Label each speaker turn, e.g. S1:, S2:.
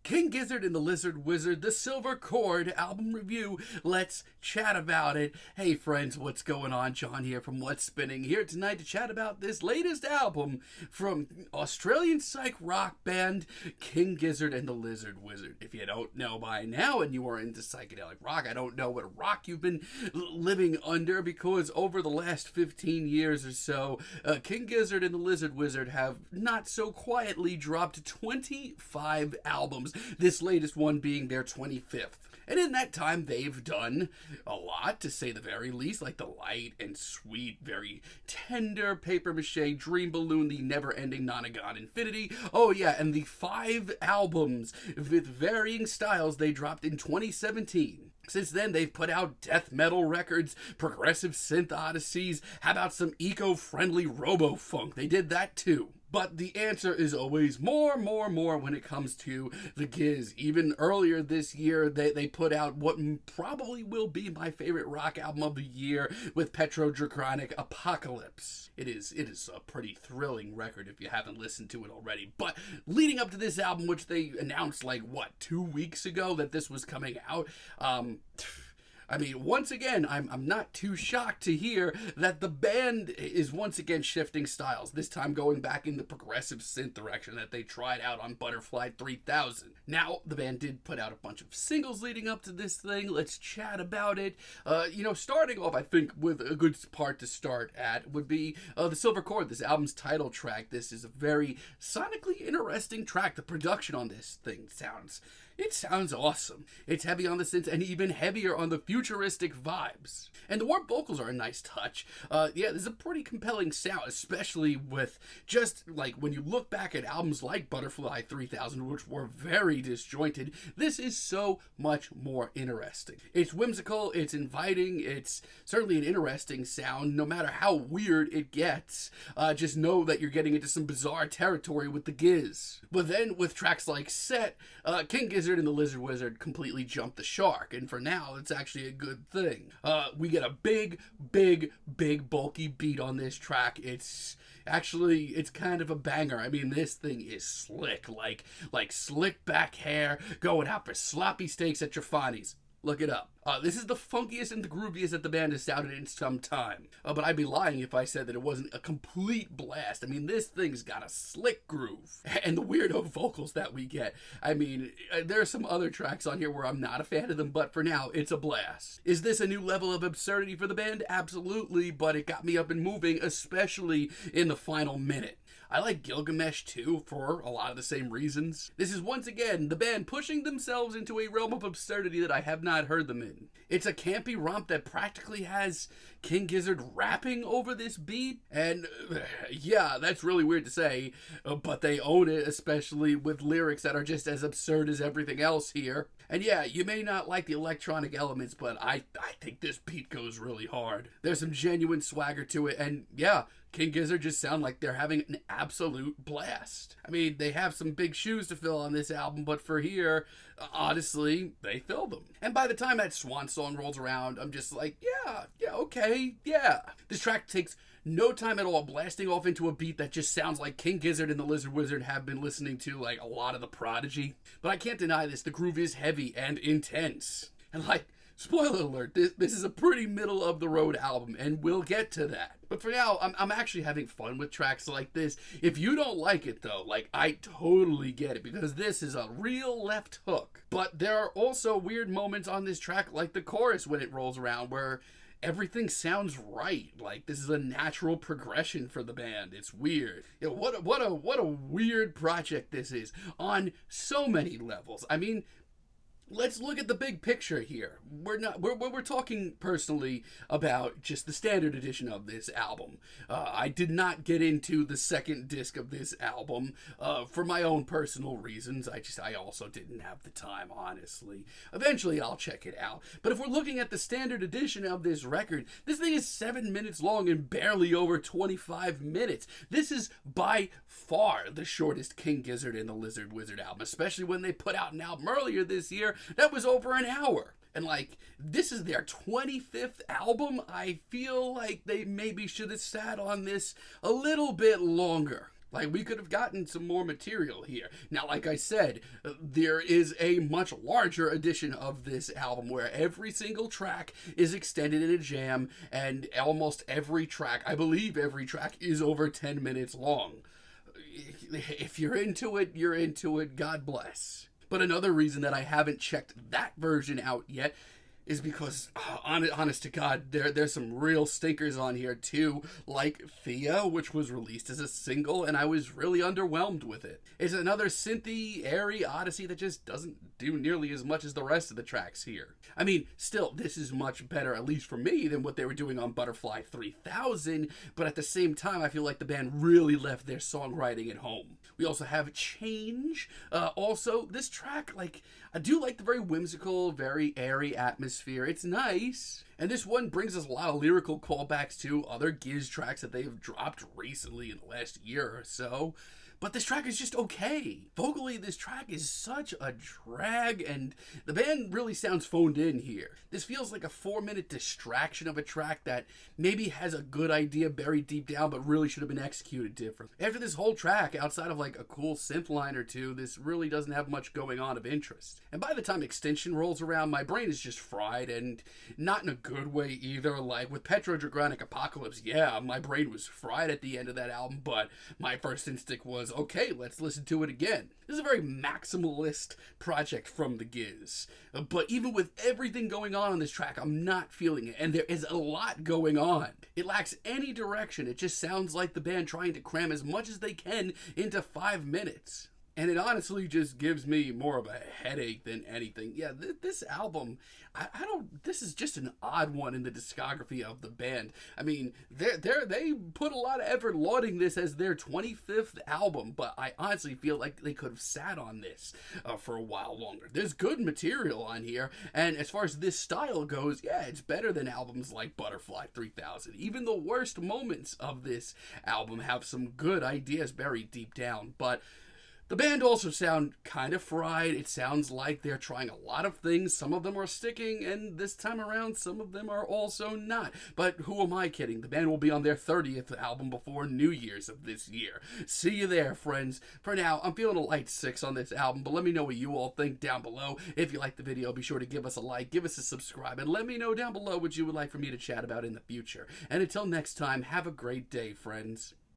S1: King Gizzard and the Lizard Wizard, the Silver Chord album review. Let's chat about it. Hey friends, what's going on? John here from What's Spinning, here tonight to chat about this latest album from Australian psych rock band King Gizzard and the Lizard Wizard. If you don't know by now and you are into psychedelic rock, I don't know what rock you've been living under, because over the last 15 years or so, King Gizzard and the Lizard Wizard have not so quietly dropped 25 albums, this latest one being their 25th. And in that time, they've done a lot, to say the very least, like the light and sweet, very tender papier-mâché Dream Balloon, the never-ending Nonagon Infinity. Oh yeah, and the 5 albums with varying styles they dropped in 2017. Since then, they've put out death metal records, progressive synth odysseys. How about some eco-friendly robo-funk? They did that too. But the answer is always more when it comes to the Giz. Even earlier this year, they put out what probably will be my favorite rock album of the year with Petrodraconic Apocalypse. It is a pretty thrilling record if you haven't listened to it already. But leading up to this album, which they announced 2 weeks ago that this was coming out, I mean, once again, I'm not too shocked to hear that the band is once again shifting styles, this time going back in the progressive synth direction that they tried out on Butterfly 3000. Now, the band did put out a bunch of singles leading up to this thing. Let's chat about it. Starting off, I think, with a good part to start at would be The Silver Chord, this album's title track. This is a very sonically interesting track. The production on this thing sounds awesome. It's heavy on the synths and even heavier on the futuristic vibes. And the warp vocals are a nice touch. There's a pretty compelling sound, especially with just when you look back at albums like Butterfly 3000, which were very disjointed. This is so much more interesting. It's whimsical, it's inviting, it's certainly an interesting sound, no matter how weird it gets. Just know that you're getting into some bizarre territory with the Giz. But then with tracks like Set, King Gizzard and the Lizard Wizard completely jumped the shark, and for now, it's actually a good thing. We get a big, bulky beat on this track. It's kind of a banger. I mean, this thing is slick, like slick back hair, going out for sloppy steaks at Trafani's. Look it up. This is the funkiest and the grooviest that the band has sounded in some time. But I'd be lying if I said that it wasn't a complete blast. I mean, this thing's got a slick groove. And the weirdo vocals that we get. I mean, there are some other tracks on here where I'm not a fan of them, but for now, it's a blast. Is this a new level of absurdity for the band? Absolutely, but it got me up and moving, especially in the final minute. I like Gilgamesh too, for a lot of the same reasons. This is once again the band pushing themselves into a realm of absurdity that I have not heard them in. It's a campy romp that practically has King Gizzard rapping over this beat, and yeah, that's really weird to say, but they own it, especially with lyrics that are just as absurd as everything else here. And yeah, you may not like the electronic elements, but I think this beat goes really hard. There's some genuine swagger to it, and yeah, King Gizzard just sound like they're having an absolute blast. I mean, they have some big shoes to fill on this album, but for here, honestly, they fill them. And by the time that Swan song rolls around, I'm just like, yeah. This track takes no time at all, blasting off into a beat that just sounds like King Gizzard and the Lizard Wizard have been listening to a lot of the Prodigy. But I can't deny this, the groove is heavy and intense. And spoiler alert, this is a pretty middle-of-the-road album, and we'll get to that. But for now, I'm actually having fun with tracks like this. If you don't like it, though, I totally get it, because this is a real left hook. But there are also weird moments on this track, like the chorus when it rolls around, where everything sounds right. This is a natural progression for the band. It's weird. What a weird project this is on so many levels. I mean, let's look at the big picture here. We're talking personally about just the standard edition of this album. I did not get into the second disc of this album for my own personal reasons. I also didn't have the time, honestly. Eventually I'll check it out. But if we're looking at the standard edition of this record, this thing is 7 minutes long and barely over 25 minutes. This is by far the shortest King Gizzard and the Lizard Wizard album, especially when they put out an album earlier this year that was over an hour. And this is their 25th album. I feel like they maybe should have sat on this a little bit longer. Like, we could have gotten some more material here. Now, like I said, there is a much larger edition of this album where every single track is extended in a jam, and almost every track, I believe every track, is over 10 minutes long. If you're into it, you're into it. God bless. But another reason that I haven't checked that version out yet is because, honest to God, there's some real stinkers on here too, like Thea, which was released as a single, and I was really underwhelmed with it. It's another synthy, airy odyssey that just doesn't do nearly as much as the rest of the tracks here. I mean, still, this is much better, at least for me, than what they were doing on Butterfly 3000, but at the same time, I feel like the band really left their songwriting at home. We also have Change. Also, this track, like, I do like the very whimsical, very airy atmosphere. It's nice. And this one brings us a lot of lyrical callbacks to other Giz tracks that they've dropped recently in the last year or so. But this track is just okay. Vocally, this track is such a drag, and the band really sounds phoned in here. This feels like a 4-minute distraction of a track that maybe has a good idea buried deep down, but really should have been executed differently. After this whole track, outside of like a cool synth line or two, this really doesn't have much going on of interest. And by the time Extinction rolls around, my brain is just fried, and not in a good way either. Like with Petrodragonic Apocalypse, yeah, my brain was fried at the end of that album, but my first instinct was, okay, let's listen to it again. This is a very maximalist project from the Giz. But even with everything going on this track, I'm not feeling it. And there is a lot going on. It lacks any direction. It just sounds like the band trying to cram as much as they can into 5 minutes. And it honestly just gives me more of a headache than anything. Yeah, this album, this is just an odd one in the discography of the band. I mean, they put a lot of effort lauding this as their 25th album, but I honestly feel like they could have sat on this for a while longer. There's good material on here, and as far as this style goes, yeah, it's better than albums like Butterfly 3000. Even the worst moments of this album have some good ideas buried deep down, but the band also sound kind of fried. It sounds like they're trying a lot of things. Some of them are sticking, and this time around, some of them are also not. But who am I kidding? The band will be on their 30th album before New Year's of this year. See you there, friends. For now, I'm feeling a light 6 on this album, but let me know what you all think down below. If you like the video, be sure to give us a like, give us a subscribe, and let me know down below what you would like for me to chat about in the future. And until next time, have a great day, friends.